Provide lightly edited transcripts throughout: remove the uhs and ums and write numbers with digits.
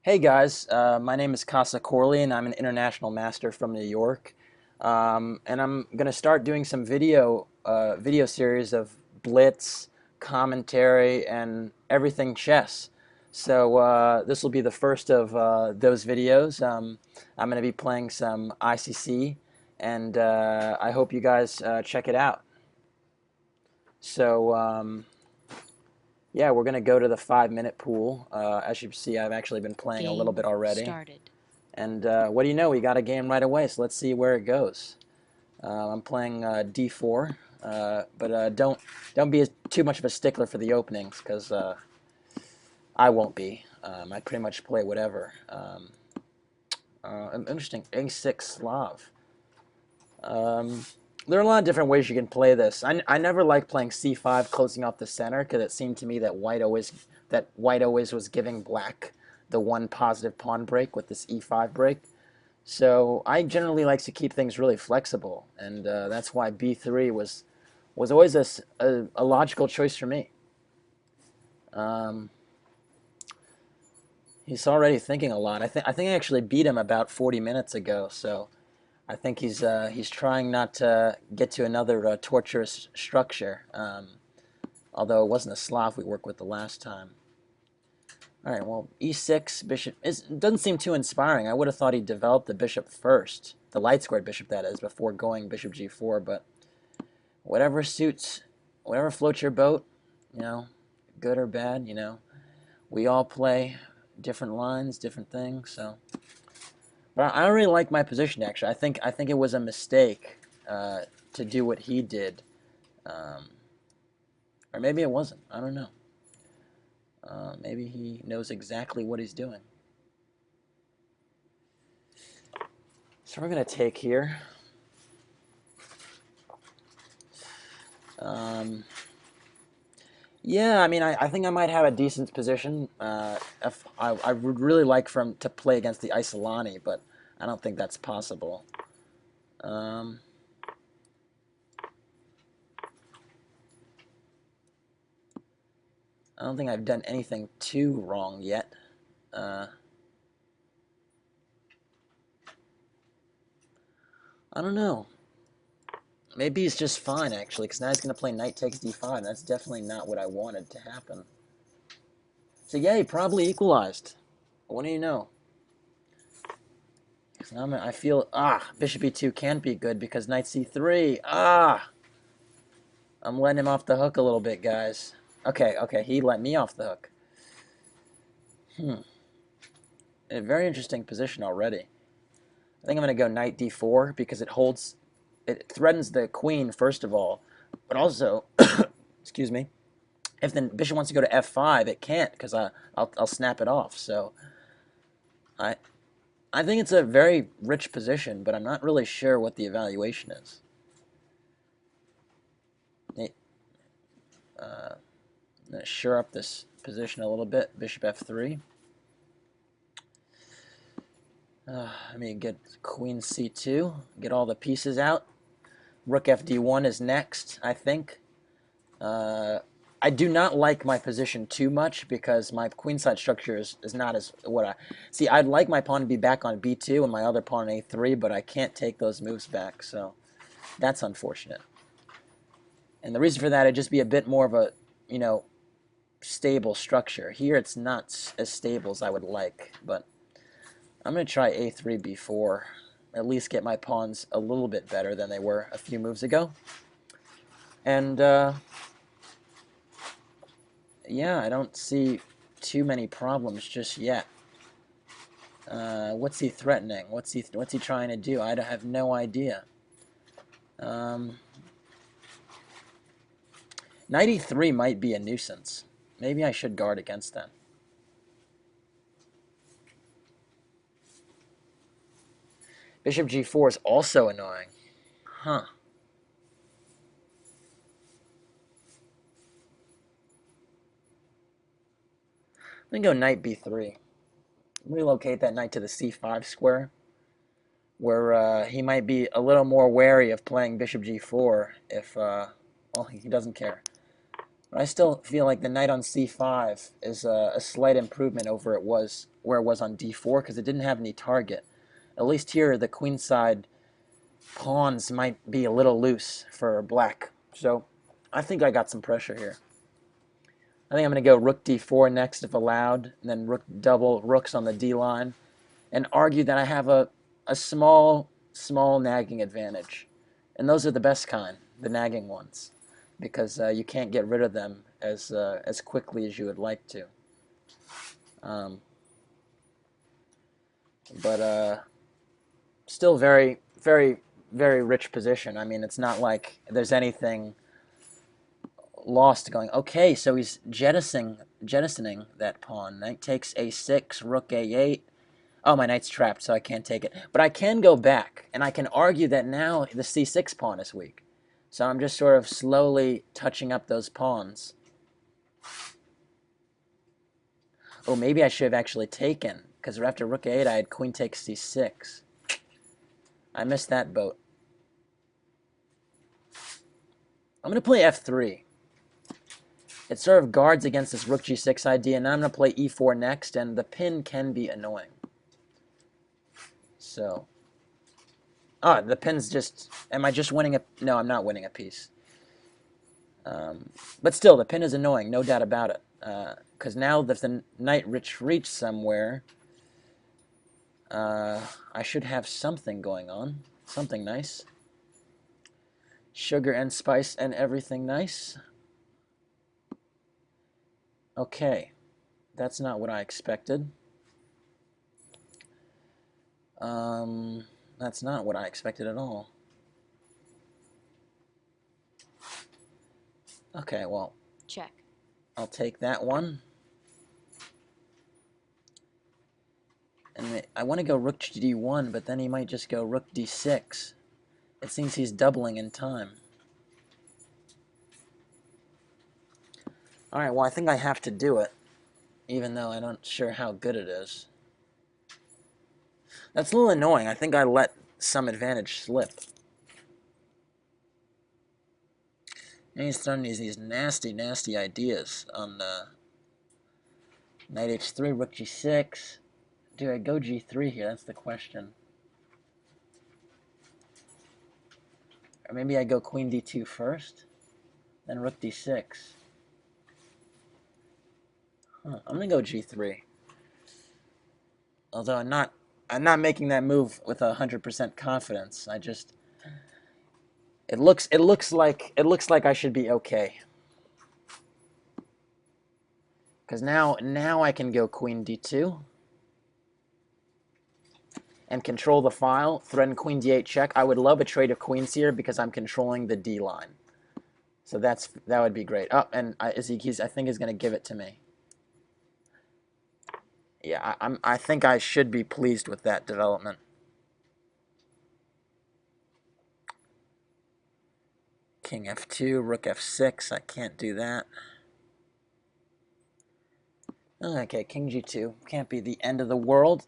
Hey guys, my name is Casa Corley and I'm an international master from New York. And I'm gonna start doing some video series of Blitz, commentary, and everything chess. So this will be the first of those videos. I'm gonna be playing some ICC, and I hope you guys check it out. So yeah, we're gonna go to the 5-minute pool. As you see, I've actually been playing a little Game bit already. started. And what do you know? We got a game right away, so let's see where it goes. I'm playing D4, but don't be too much of a stickler for the openings, because I won't be. I pretty much play whatever. Interesting, A6 Slav. Um, there are a lot of different ways you can play this. I never liked playing C5 closing off the center because it seemed to me that white always was giving black the one positive pawn break with this E5 break. So I generally like to keep things really flexible, and that's why B3 was always a logical choice for me. Um, he's already thinking a lot. I think I actually beat him about 40 minutes ago, so I think he's trying not to get to another torturous structure. Although it wasn't a Slav we worked with the last time. All right, well, E6 bishop doesn't seem too inspiring. I would have thought he'd develop the bishop first, the light squared bishop that is, before going bishop G4. But whatever suits, whatever floats your boat, you know, good or bad, we all play different lines, different things. So, but I don't really like my position actually. I think it was a mistake to do what he did, um, or maybe it wasn't. I don't know. Maybe he knows exactly what he's doing. So we're gonna take here. Um, yeah, I mean, I think I might have a decent position. If I would really like for him to play against the Isolani, but I don't think that's possible. Um, I don't think I've done anything too wrong yet. Uh, I don't know. Maybe he's just fine, actually, because now he's going to play knight takes d5. That's definitely not what I wanted to happen. So yeah, he probably equalized. What do you know? I feel, bishop e2 can't be good because knight c3. I'm letting him off the hook a little bit, guys. Okay, he let me off the hook. A very interesting position already. I think I'm going to go knight d4 because it threatens the queen, first of all, but also, excuse me, if the bishop wants to go to f5, it can't because I'll snap it off. So I, I think it's a very rich position, but I'm not really sure what the evaluation is. I'm going to shore up this position a little bit. Bishop f3. Let me get queen c2, get all the pieces out. Rook fd1 is next, I think. I do not like my position too much because my queenside structure is not as what I see. I'd like my pawn to be back on b2 and my other pawn on a3, but I can't take those moves back, so that's unfortunate. And the reason for that, it'd just be a bit more of a, stable structure. Here, it's not as stable as I would like, but I'm going to try a3, b4, at least get my pawns a little bit better than they were a few moves ago. And, yeah, I don't see too many problems just yet. What's he threatening? What's he trying to do? I have no idea. Knight e3 might be a nuisance. Maybe I should guard against that. Bishop g4 is also annoying. Huh. I'm going to go knight b3. Relocate that knight to the c5 square, where he might be a little more wary of playing bishop g4 if, well, he doesn't care. But I still feel like the knight on c5 is a slight improvement over where it was on d4 because it didn't have any target. At least here, the queenside pawns might be a little loose for black. So I think I got some pressure here. I think I'm going to go rook d4 next if allowed, and then rook double rooks on the d line, and argue that I have a small nagging advantage. And those are the best kind, the nagging ones, because you can't get rid of them as quickly as you would like to. But still very, very, very rich position. I mean, it's not like there's anything lost going. Okay, so he's jettisoning that pawn. Knight takes a6, rook a8. Oh, my knight's trapped, so I can't take it. But I can go back, and I can argue that now the c6 pawn is weak. So I'm just sort of slowly touching up those pawns. Oh, maybe I should have actually taken, because after rook a8 I had queen takes c6. I missed that boat. I'm going to play f3. It sort of guards against this rook g6 idea, and I'm going to play e4 next, and the pin can be annoying. So, the pin's just, am I just winning a, no, I'm not winning a piece. But still, the pin is annoying, no doubt about it. Because now that the knight retreats somewhere, I should have something going on, something nice. Sugar and spice and everything nice. Okay, that's not what I expected. That's not what I expected at all. Okay, well, check. I'll take that one. And I want to go rook d1, but then he might just go rook d6. It seems he's doubling in time. Alright, well, I think I have to do it, even though I'm not sure how good it is. That's a little annoying. I think I let some advantage slip. And he's throwing these nasty, nasty ideas on knight h3, rook g6. Do I go g3 here? That's the question. Or maybe I go queen d2 first, then rook d6. I'm gonna go g3. Although I'm not making that move with 100% confidence. I just, it looks like I should be okay. Because now I can go queen d2 and control the file, threaten queen d8 check. I would love a trade of queens here because I'm controlling the d line. So that would be great. Oh, and I think he's going to give it to me. Yeah, I think I should be pleased with that development. King f2, rook f6. I can't do that. Okay, king g2. Can't be the end of the world.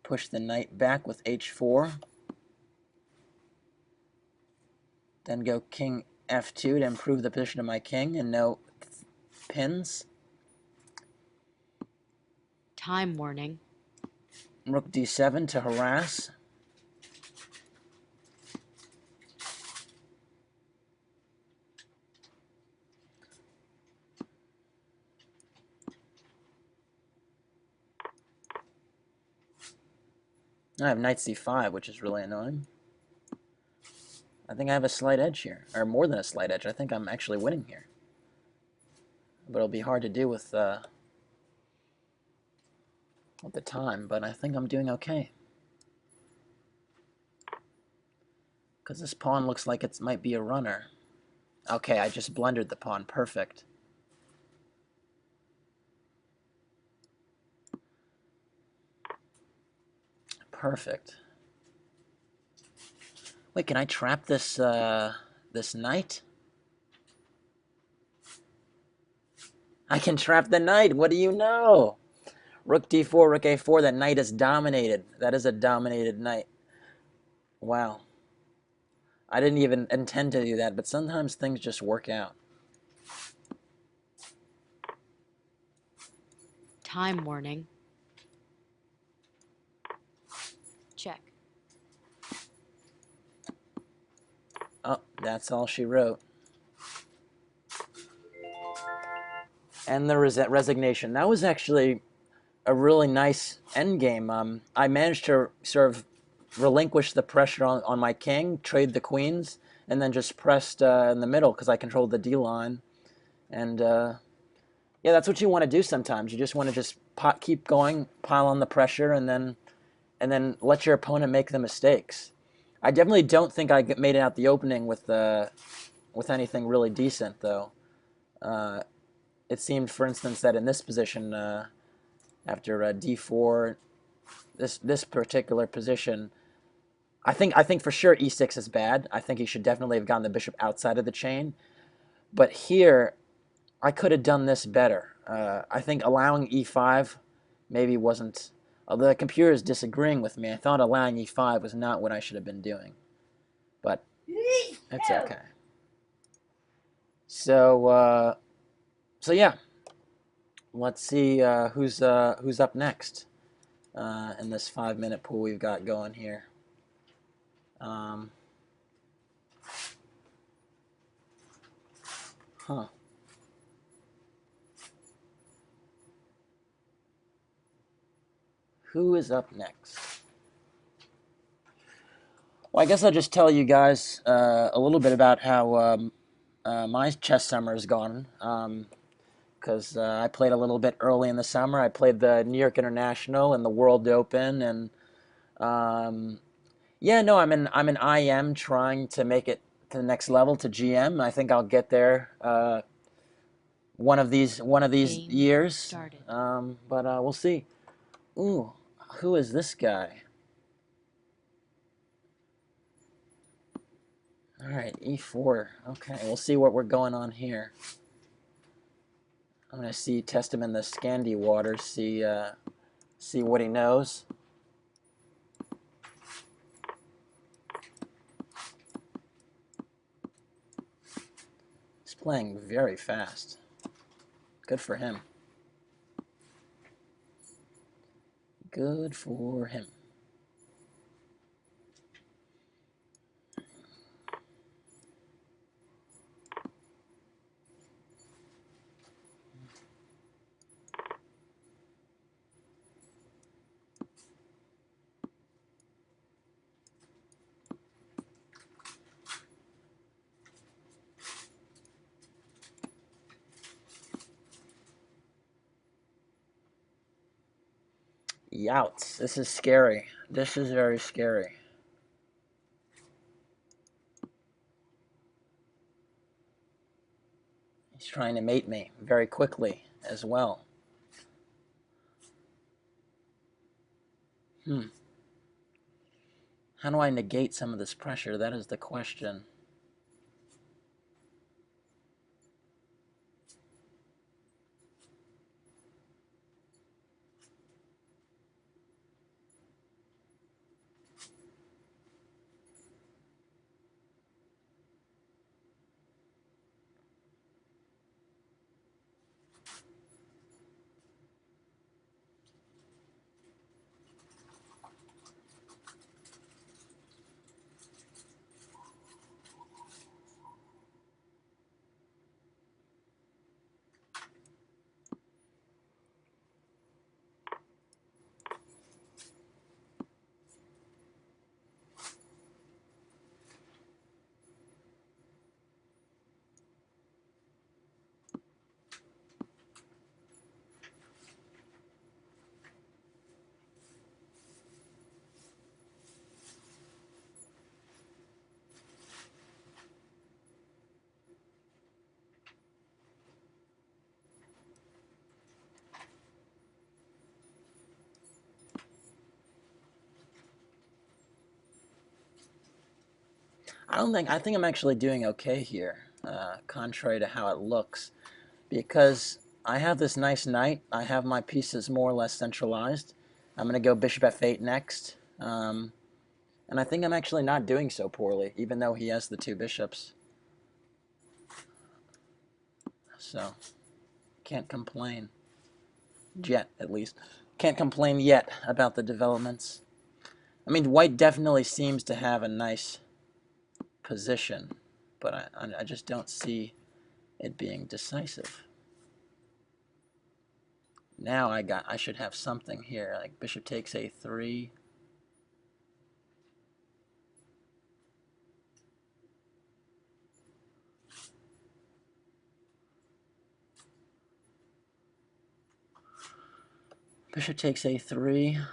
Push the knight back with h4. Then go king f2 to improve the position of my king and no pins. Time warning. Rook d7 to harass. I have knight c5, which is really annoying. I think I have a slight edge here, or more than a slight edge. I think I'm actually winning here. But it'll be hard to do with the time, but I think I'm doing okay. Because this pawn looks like it might be a runner. Okay, I just blundered the pawn. Perfect. Perfect. Wait, can I trap this this knight? I can trap the knight. What do you know? Rook d4, rook a4. That knight is dominated. That is a dominated knight. Wow. I didn't even intend to do that, but sometimes things just work out. Time warning. Check. Oh, that's all she wrote. And the resignation. That was actually a really nice endgame. I managed to sort of relinquish the pressure on my king, trade the queens, and then just pressed in the middle because I controlled the D line. And yeah, that's what you want to do sometimes. You just want to just keep going, pile on the pressure, and then let your opponent make the mistakes. I definitely don't think I made it out the opening with anything really decent, though. It seemed, for instance, that in this position, after d4, this particular position, I think for sure e6 is bad. I think he should definitely have gotten the bishop outside of the chain. But here, I could have done this better. I think allowing e5 maybe wasn't. Although the computer is disagreeing with me, I thought allowing e5 was not what I should have been doing. But it's okay. So yeah, let's see who's up next in this 5-minute pool we've got going here. Um, huh. Who is up next? Well, I guess I'll just tell you guys a little bit about how my chess summer has gone. Because I played a little bit early in the summer. I played the New York International and the World Open, and yeah, no, I'm in IM trying to make it to the next level to GM. I think I'll get there one of these Game years. started. But we'll see. Ooh, who is this guy? All right, E4. Okay, we'll see what we're going on here. I'm gonna test him in the Scandi waters, see what he knows. He's playing very fast. Good for him. Good for him. Youts. This is scary. This is very scary. He's trying to mate me very quickly as well. How do I negate some of this pressure? That is the question. I think I'm actually doing okay here, contrary to how it looks, because I have this nice knight. I have my pieces more or less centralized. I'm going to go bishop f8 next. I'm And I think I'm actually not doing so poorly, even though he has the two bishops. So, can't complain. Yet, at least. Can't complain yet about the developments. I mean, white definitely seems to have a nice position, but I just don't see it being decisive. Now I should have something here, like bishop takes a3. Bishop takes a3.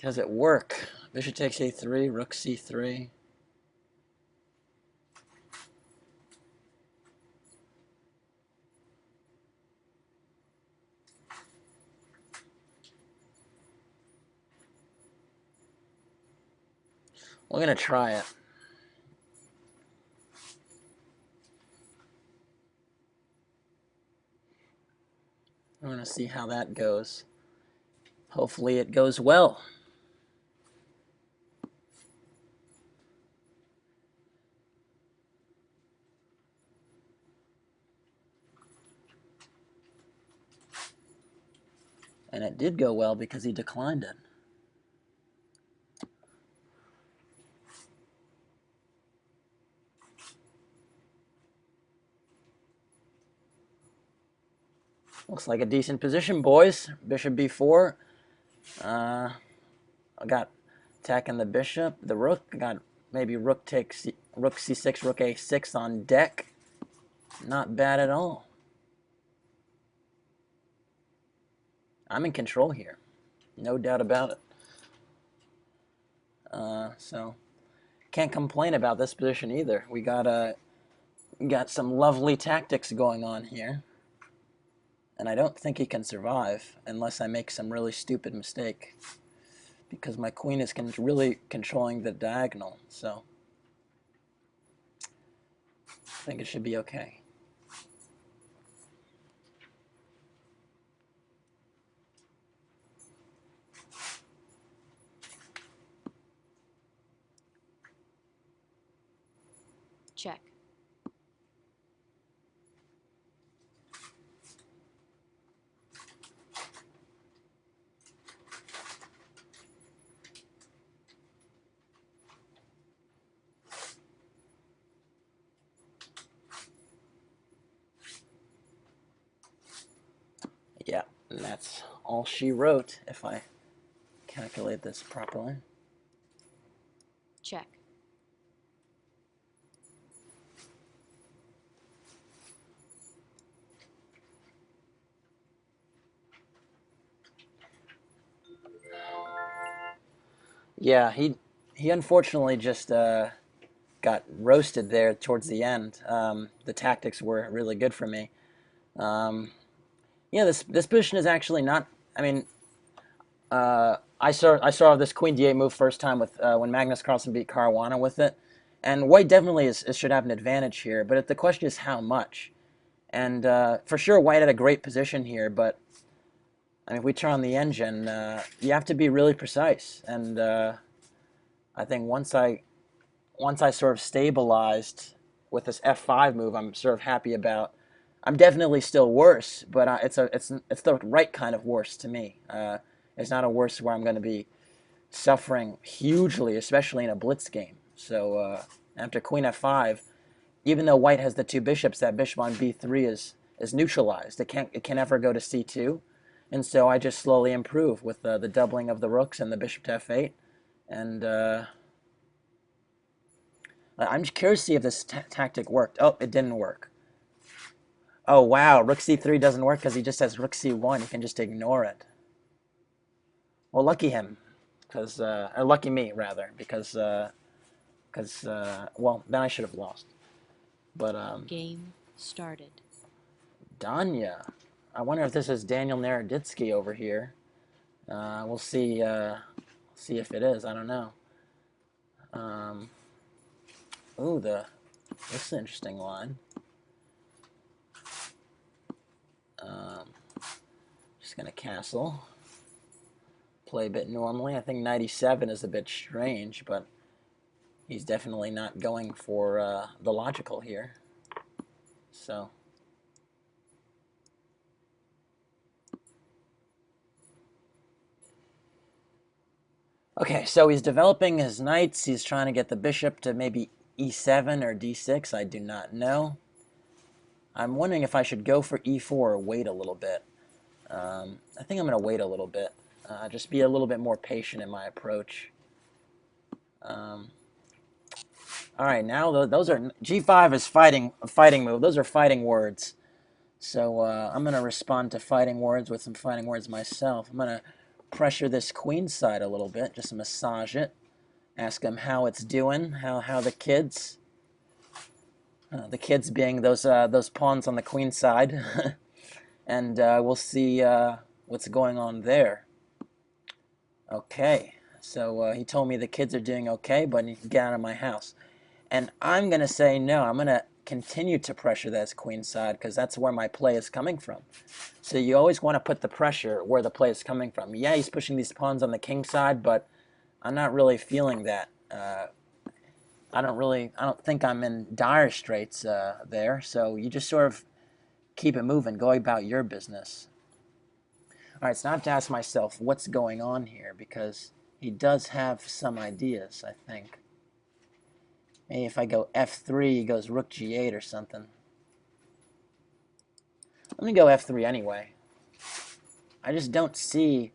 Does it work? Bishop takes a3, rook c3. We're going to try it. We're going to see how that goes. Hopefully it goes well. And it did go well because he declined it. Looks like a decent position, boys. Bishop b4. I got attacking the bishop, the rook. I got maybe rook takes rook c6, rook a6 on deck. Not bad at all. I'm in control here, no doubt about it. So can't complain about this position either. We got some lovely tactics going on here, and I don't think he can survive unless I make some really stupid mistake, because my queen is really controlling the diagonal. So I think it should be okay. Check. Yeah, and that's all she wrote, if I calculate this properly. Check. Yeah, he unfortunately just got roasted there towards the end. The tactics were really good for me. Yeah, this position is actually not. I mean, I saw this Queen D8 move first time with when Magnus Carlsen beat Caruana with it, and White definitely should have an advantage here. But the question is how much. And for sure, White had a great position here, but I mean, if we turn on the engine, you have to be really precise. And I think once I sort of stabilized with this F5 move, I'm sort of happy about. I'm definitely still worse, but it's the right kind of worse to me. It's not a worse where I'm going to be suffering hugely, especially in a blitz game. So after Queen F5, even though White has the two bishops, that bishop on B3 is neutralized. It can never go to C2, and so I just slowly improve with the doubling of the rooks and the bishop to F8, and I'm just curious to see if this tactic worked. Oh, it didn't work. Oh wow, rook C3 doesn't work because he just has rook C1. He can just ignore it. Well, lucky him, because or lucky me rather, because well, then I should have lost. But Game started. Danya, I wonder if this is Daniel Naroditsky over here. We'll see. See if it is. I don't know. Ooh, this is an interesting line. Um, just gonna castle. Play a bit normally. I think 97 is a bit strange, but he's definitely not going for the logical here. So, okay, so he's developing his knights. He's trying to get the bishop to maybe e7 or d6. I do not know. I'm wondering if I should go for e4 or wait a little bit. I think I'm going to wait a little bit. Just be a little bit more patient in my approach. Um, all right, now those are g5 is a fighting move. Those are fighting words. So I'm going to respond to fighting words with some fighting words myself. I'm going to pressure this queen side a little bit, just massage it. Ask him how it's doing, how the kids being those pawns on the queen side, and we'll see what's going on there. Okay, so he told me the kids are doing okay, but you can get out of my house. And I'm going to say no. I'm going to continue to pressure that queen side because that's where my play is coming from. So you always want to put the pressure where the play is coming from. Yeah, he's pushing these pawns on the king side, but I'm not really feeling that. I don't think I'm in dire straits there. So you just sort of keep it moving, go about your business. All right, so now I have to ask myself what's going on here because he does have some ideas, I think. Maybe if I go f3, he goes rook g8 or something. Let me go f3 anyway. I just don't see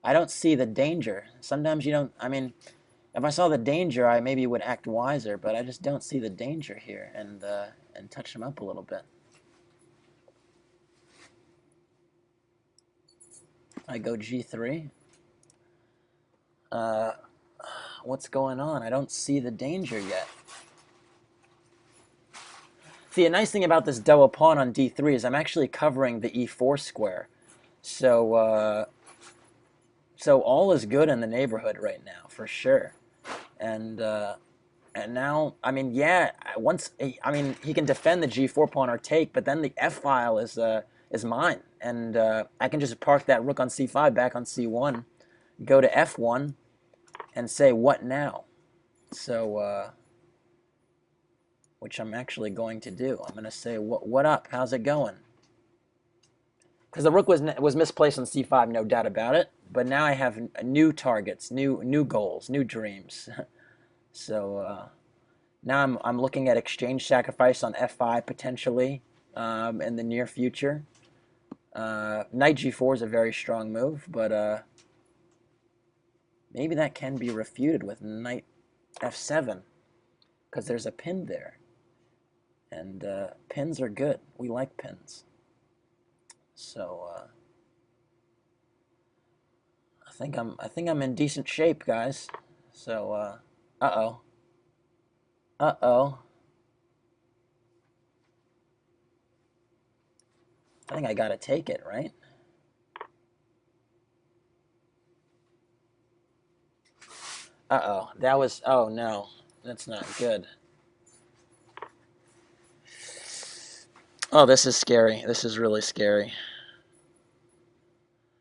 the danger. Sometimes you don't, I mean, if I saw the danger, I maybe would act wiser, but I just don't see the danger here and touch him up a little bit. I go g3. What's going on? I don't see the danger yet. See, a nice thing about this double pawn on d3 is I'm actually covering the e4 square. So, so all is good in the neighborhood right now, for sure. And now, I mean, yeah, I mean, he can defend the g4 pawn or take, but then the f file is mine, and I can just park that rook on c5 back on c1, go to f1, and say what now? So, which I'm actually going to do. I'm going to say what up? How's it going? Because the rook was misplaced on c5, no doubt about it. But now I have new targets, new goals, new dreams. So now I'm looking at exchange sacrifice on f5 potentially in the near future. Knight g4 is a very strong move, but maybe that can be refuted with knight f7 because there's a pin there, and pins are good. We like pins. So I think I'm in decent shape, guys. So uh-oh. Uh-oh. I think I gotta take it, right? Uh-oh. That was, oh no. That's not good. Oh, this is scary. This is really scary.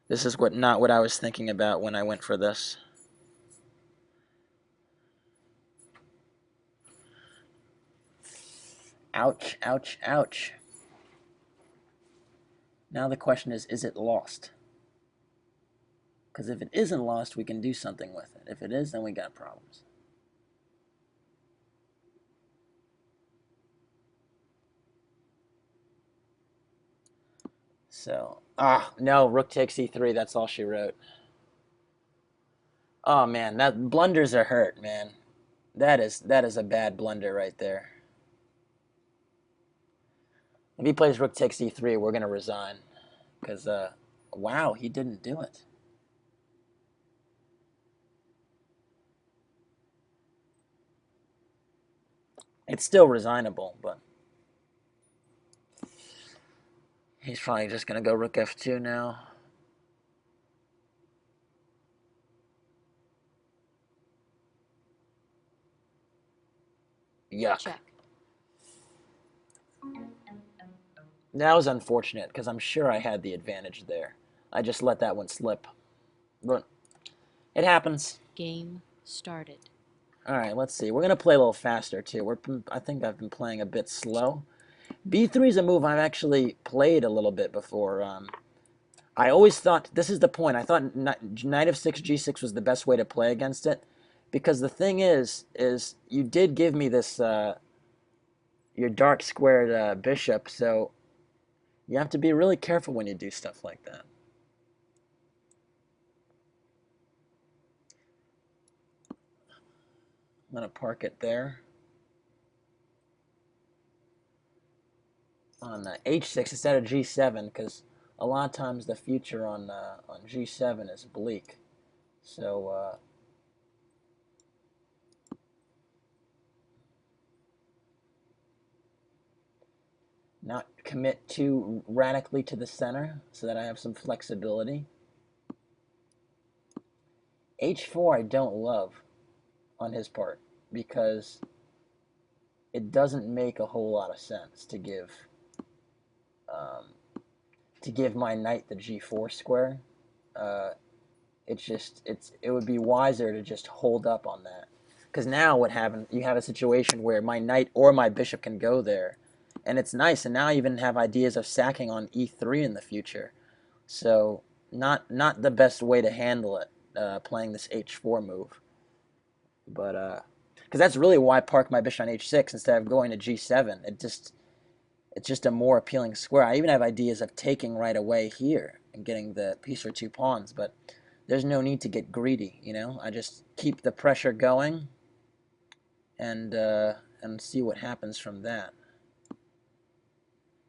This is not what I was thinking about when I went for this. Ouch, ouch, ouch. Now the question is it lost? Because if it isn't lost, we can do something with it. If it is, then we got problems. So, no, rook takes e3. That's all she wrote. Oh, man, that blunders are hurt, man. That is a bad blunder right there. If he plays rook takes e3, we're going to resign. Because, wow, he didn't do it. It's still resignable, but he's probably just going to go rook f2 now. Yuck. Check. That was unfortunate because I'm sure I had the advantage there. I just let that one slip. But it happens. Game started. All right, let's see. We're going to play a little faster too. I think I've been playing a bit slow. B3 is a move I've actually played a little bit before. I always thought, this is the point, I thought knight of 6 g6 was the best way to play against it. Because the thing is you did give me this, your dark squared bishop, so you have to be really careful when you do stuff like that. I'm going to park it there. On h6 instead of g7, because a lot of times the future on g7 is bleak. So not commit too radically to the center so that I have some flexibility. h4 I don't love on his part because it doesn't make a whole lot of sense to give my knight the g4 square. It would be wiser to just hold up on that, because now what happened? You have a situation where my knight or my bishop can go there, and it's nice. And now I even have ideas of sacking on e3 in the future. So not the best way to handle it, playing this h4 move. But because that's really why I parked my bishop on h6 instead of going to g7. It's just a more appealing square. I even have ideas of taking right away here and getting the piece or two pawns, but there's no need to get greedy, you know? I just keep the pressure going and see what happens from that.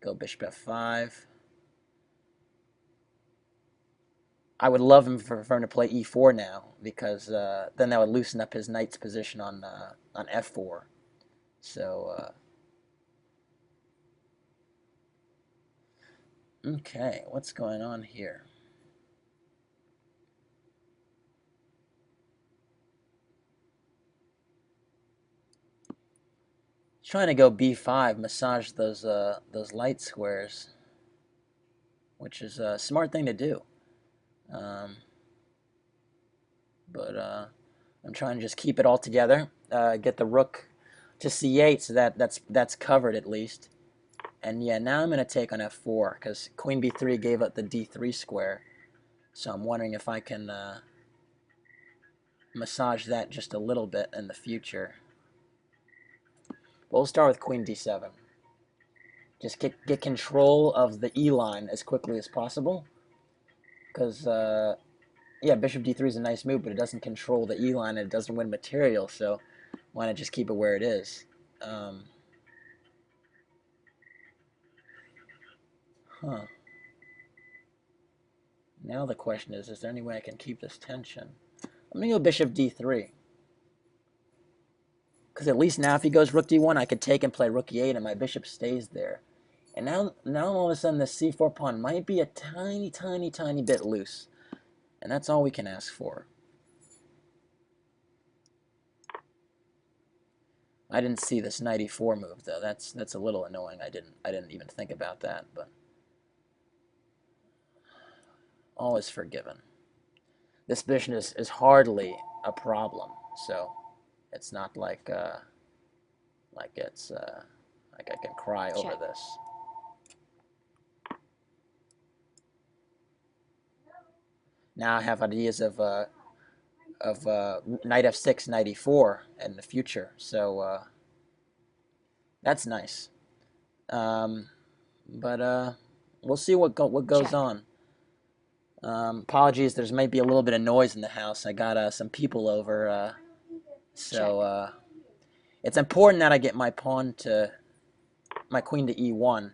Go bishop f5. I would love him for him to play e4 now, because then that would loosen up his knight's position on f4. So okay, what's going on here? Trying to go b5, massage those light squares, which is a smart thing to do. But I'm trying to just keep it all together, get the rook to c8, so that's covered at least. And yeah, now I'm going to take on f4 because queen b3 gave up the d3 square. So I'm wondering if I can massage that just a little bit in the future. But we'll start with queen d7. Just get control of the E line as quickly as possible, because yeah, bishop d3 is a nice move, but it doesn't control the E line and it doesn't win material, so why not just keep it where it is? Huh. Now the question is there any way I can keep this tension? I'm going to go bishop d3. Because at least now if he goes rook d1, I could take and play rook e8 and my bishop stays there. And now all of a sudden the c4 pawn might be a tiny, tiny, tiny bit loose. And that's all we can ask for. I didn't see this knight e4 move though. That's a little annoying. I didn't even think about that, but all is forgiven. This bishop is hardly a problem, so it's not like it's like I can cry over Check. this. Now I have ideas of knight f6, knight e4 in the future, so that's nice. But we'll see what goes Check. on. Apologies, there's might be a little bit of noise in the house. I got some people over, so it's important that I get my queen to e1.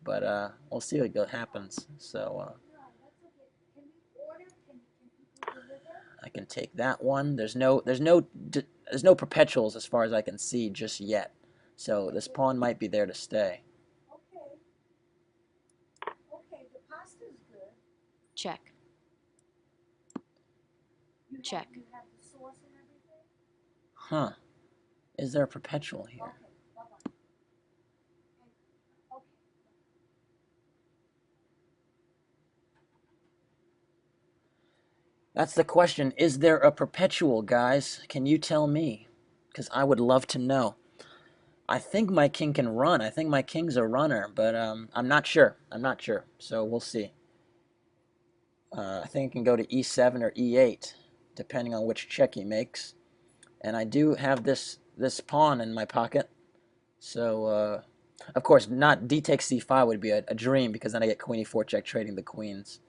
But we'll see what happens. So I can take that one. There's no perpetuals as far as I can see just yet. So this pawn might be there to stay. Check. Check. Huh. Is there a perpetual here? That's the question. Is there a perpetual, guys? Can you tell me? Because I would love to know. I think my king can run. I think my king's a runner, but I'm not sure. I'm not sure. So we'll see. I think it can go to e7 or e8, depending on which check he makes. And I do have this pawn in my pocket. So, of course, not d takes c5 would be a dream, because then I get queen e4 check trading the queens.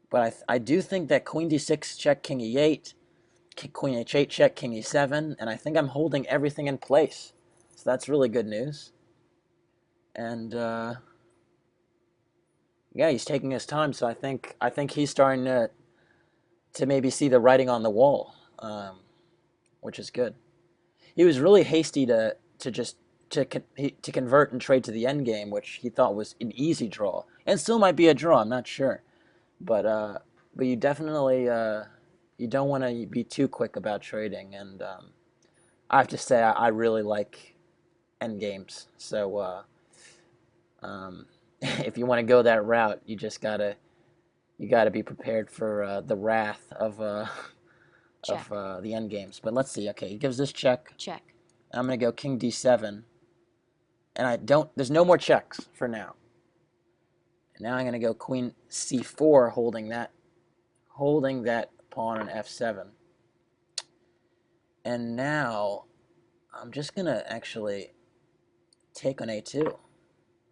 But I do think that queen d6 check king e8, queen h8 check king e7, and I think I'm holding everything in place. So that's really good news. And yeah, he's taking his time. So I think he's starting to maybe see the writing on the wall, which is good. He was really hasty to just to convert and trade to the end game, which he thought was an easy draw, and still might be a draw. I'm not sure, but you definitely you don't want to be too quick about trading. And I have to say I really like end games. So if you want to go that route, you gotta be prepared for the wrath of Check. the end games. But let's see. Okay, he gives this check. Check. I'm gonna go king d7, and I don't. There's no more checks for now. And now I'm gonna go queen c4, holding that pawn on f7. And now I'm just gonna actually take on a2.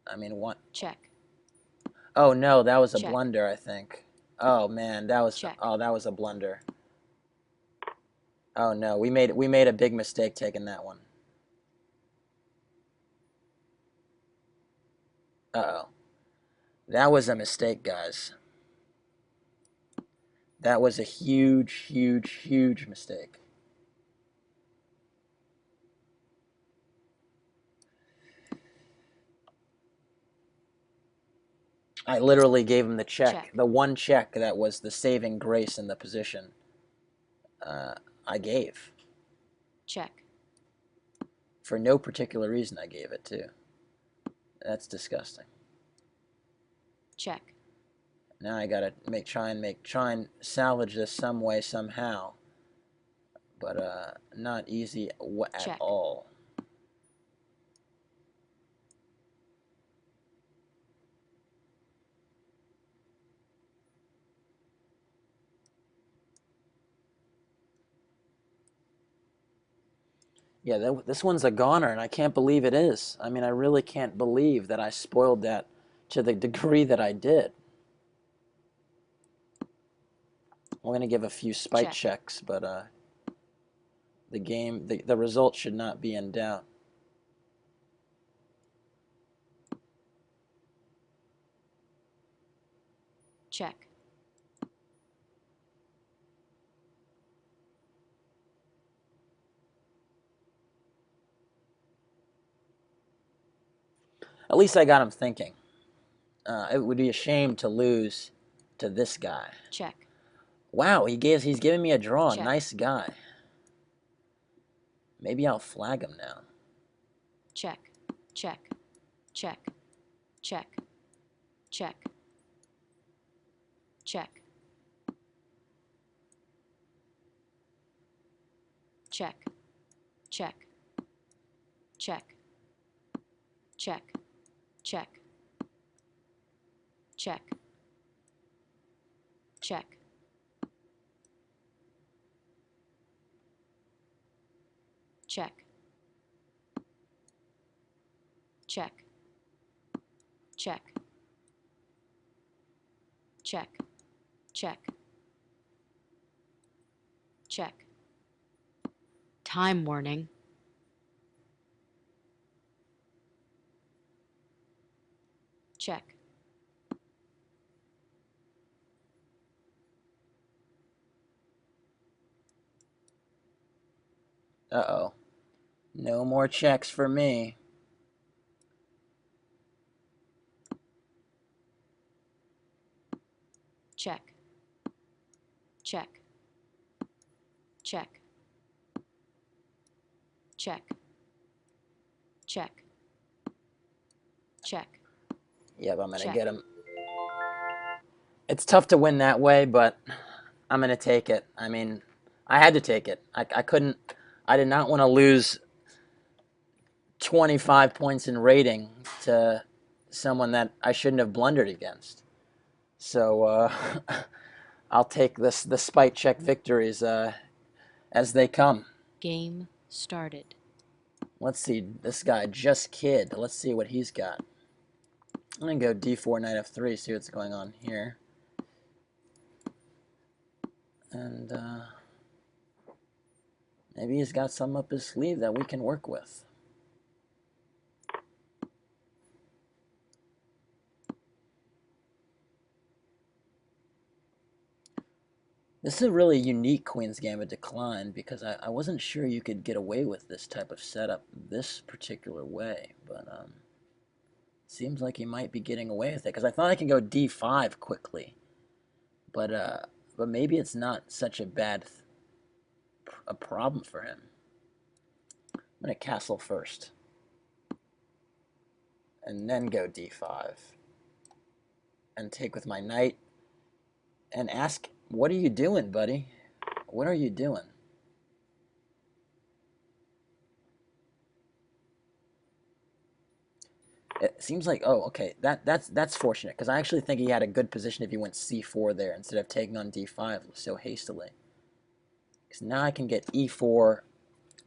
I mean, what? Check. Oh no, that was a Check. blunder, I think. Oh man, that was Check. that was a blunder. Oh no, we made a big mistake taking that one. Uh-oh. That was a mistake, guys. That was a huge, huge, huge mistake. I literally gave him the check. The one check that was the saving grace in the position. I gave. Check. For no particular reason, I gave it too. That's disgusting. Check. Now I gotta try and salvage this some way, somehow. But not easy at all. Yeah, this one's a goner, and I can't believe it is. I mean, I really can't believe that I spoiled that to the degree that I did. We're going to give a few spite checks, but the result should not be in doubt. Check. At least I got him thinking. It would be a shame to lose to this guy. Check. Wow, he's giving me a draw. Check. Nice guy. Maybe I'll flag him now. Check. Check. Check. Check. Check. Check. Check. Check. Check. Check. Check. Check. Check. Check. Check. Check. Check. Check. Check. Time warning. Check. Uh-oh. No more checks for me. Check. Check. Check. check, check, check, Yep, I'm gonna check, get him. It's tough to win that way, but I'm gonna take it. I mean, I had to take it. I couldn't. I did not want to lose 25 points in rating to someone that I shouldn't have blundered against. So I'll take the spite check victories as they come. game started. Let's see, this guy, Just Kid. Let's see what he's got. I'm going to go d4, knight f3, see what's going on here. And maybe he's got something up his sleeve that we can work with. This is a really unique Queen's Gambit decline because I wasn't sure you could get away with this type of setup this particular way, but seems like he might be getting away with it because I thought I could go d5 quickly, but maybe it's not such a bad a problem for him. I'm gonna castle first, and then go d5, and take with my knight, and ask, "What are you doing, buddy? What are you doing?" It seems like, oh, okay, that's fortunate because I actually think he had a good position if he went c4 there instead of taking on d5 so hastily. Because now I can get e4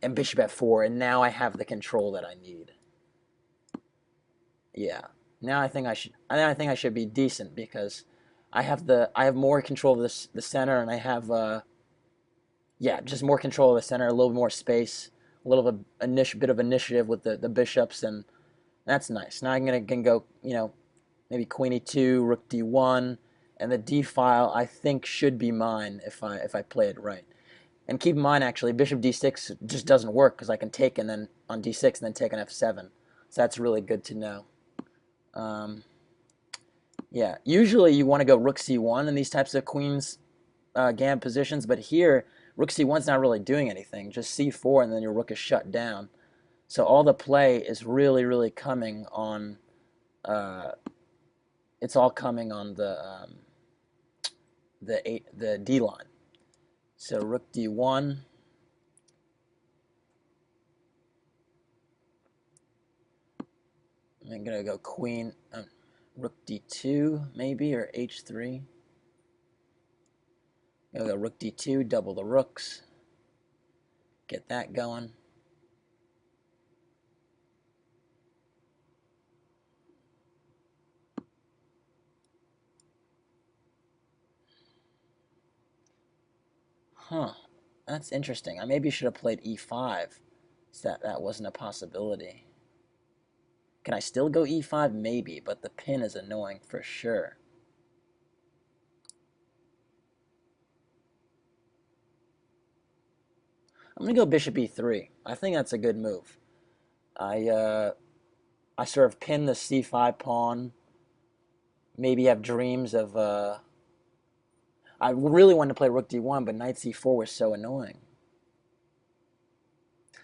and bishop f4, and now I have the control that I need. Yeah, now I think I should be decent because I have more control of the center, and I have yeah, just more control of the center, a little more space, a little bit of initiative with the bishops, and that's nice. Now can go, maybe queen e2, rook d1, and the d file I think should be mine if I play it right. And keep in mind, actually, bishop d6 just doesn't work because I can take and then on d6 and then take on f7. So that's really good to know. Yeah, usually you want to go rook c1 in these types of queen's gambit positions, but here rook c1's not really doing anything. Just c4 and then your rook is shut down. So all the play is really, really coming on. It's all coming on the d line. So rook d1. I'm gonna go queen, rook d2 maybe, or h3. I'm gonna go rook d2, double the rooks. Get that going. Huh, that's interesting. I maybe should have played e5, so that wasn't a possibility. Can I still go e5? Maybe, but the pin is annoying for sure. I'm gonna go bishop e3. I think that's a good move. I sort of pin the c5 pawn. Maybe have dreams of I really wanted to play rook d1, but knight c4 was so annoying.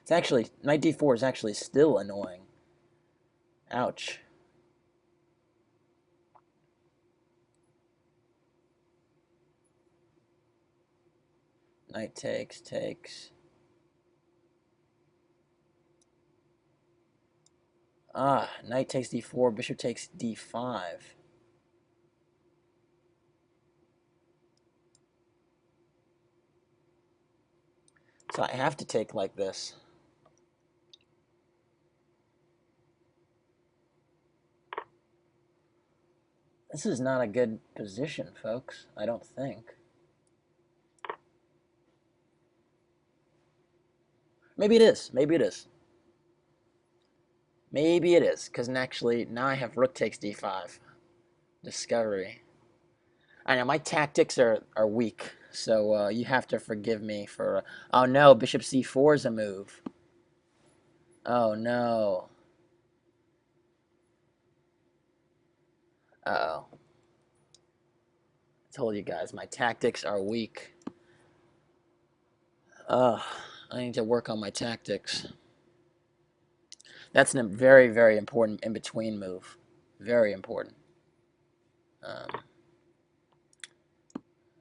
It's actually, knight d4 is actually still annoying. Ouch. Knight takes. Ah, knight takes d4, bishop takes d5. So I have to take like this. This is not a good position, folks. I don't think. Maybe it is. Maybe it is. Maybe it is, because actually now I have rook takes d5. Discovery. I know my tactics are weak, so you have to forgive me for. Oh no, bishop c4 is a move. Oh no. Uh-oh. I told you guys, my tactics are weak. Ugh, I need to work on my tactics. That's a very, very important in-between move. Very important. Um,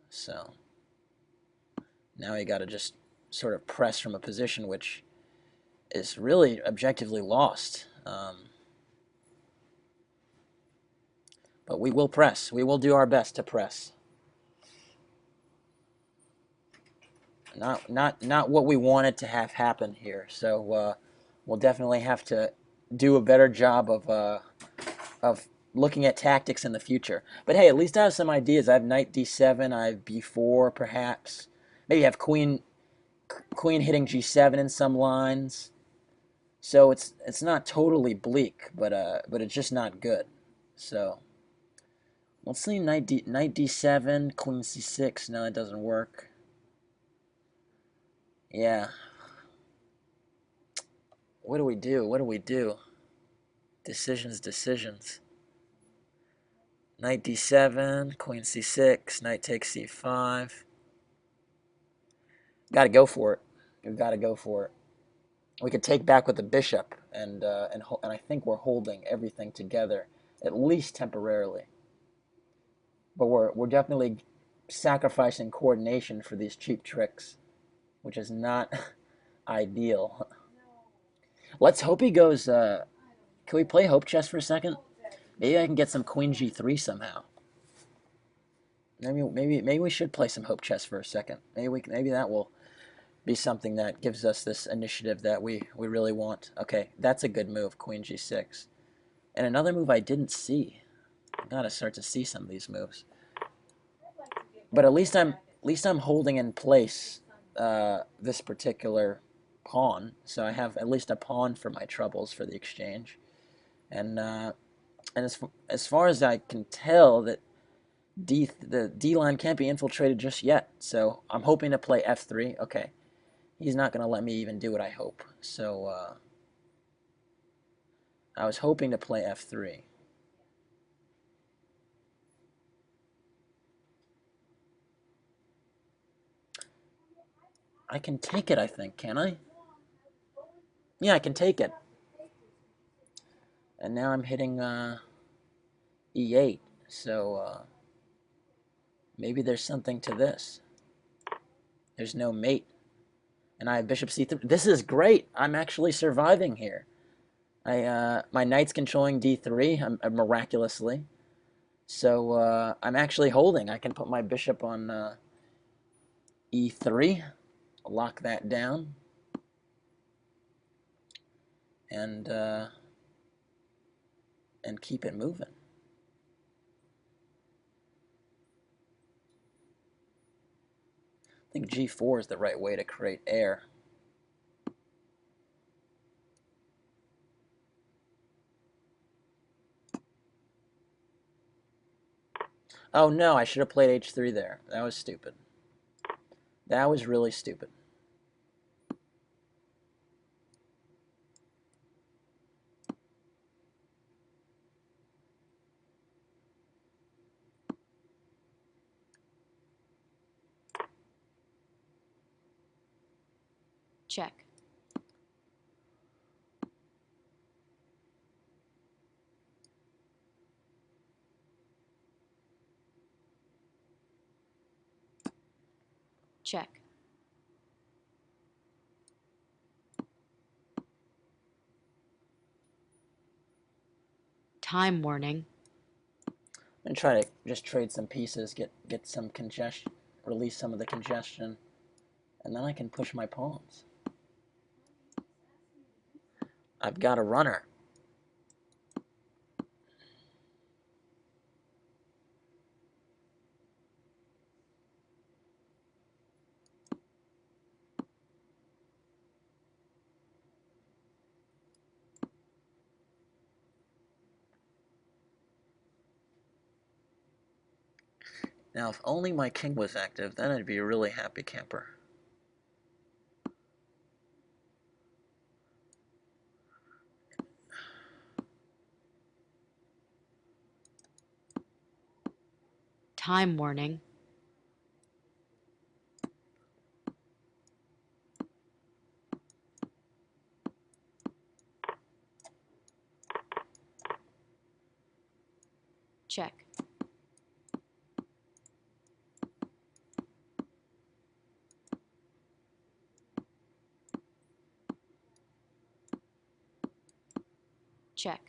so now you got to just sort of press from a position which is really objectively lost. But we will press. We will do our best to press. Not what we wanted to have happen here. So we'll definitely have to do a better job of looking at tactics in the future. But hey, at least I have some ideas. I have knight d7. I have b4 perhaps. Maybe I have queen hitting g7 in some lines. So it's not totally bleak, but it's just not good. So let's see knight d7, queen c6. No, that doesn't work. Yeah. What do we do? What do we do? Decisions, decisions. Knight d7, queen c6, knight takes c5. Got to go for it. We've got to go for it. We could take back with the bishop, and I think we're holding everything together, at least temporarily. But we're definitely sacrificing coordination for these cheap tricks, which is not ideal. Let's hope he goes. Can we play hope chess for a second? Maybe I can get some queen g3 somehow. Maybe we should play some hope chess for a second. Maybe that will be something that gives us this initiative that we really want. Okay, that's a good move, queen g6. And another move I didn't see. I gotta start to see some of these moves. But at least I'm holding in place this particular pawn, so I have at least a pawn for my troubles for the exchange. And as far as I can tell, that the D line can't be infiltrated just yet. So I'm hoping to play f3. Okay, he's not gonna let me even do what I hope. So I was hoping to play f3. I can take it, I think, can I? Yeah, I can take it. And now I'm hitting e8. So maybe there's something to this. There's no mate. And I have bishop c3. This is great. I'm actually surviving here. My knight's controlling d3 miraculously. So I'm actually holding. I can put my bishop on e3. Lock that down. And keep it moving. I think g4 is the right way to create air. Oh no, I should have played h3 there. That was stupid. That was really stupid. Check. Check. Time warning. I'm gonna try to just trade some pieces, get some congestion, release some of the congestion, and then I can push my pawns. I've got a runner. Now, if only my king was active, then I'd be a really happy camper. Time warning. check, check,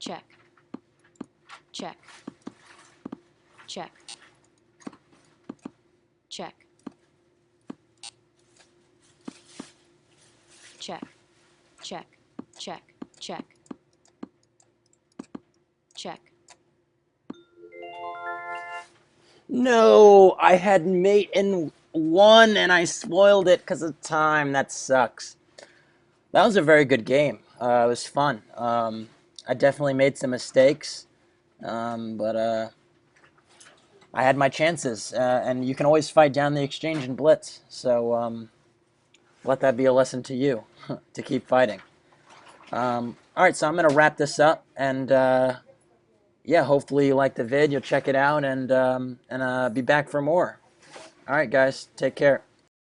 check, check, check, check, check, check, check, check, check. No, I had mate in one and I spoiled it because of time. That sucks. That was a very good game. It was fun. I definitely made some mistakes, but I had my chances. And you can always fight down the exchange in Blitz. So let that be a lesson to you to keep fighting. All right, so I'm gonna wrap this up, and yeah, hopefully you like the vid. You'll check it out and be back for more. All right, guys, take care.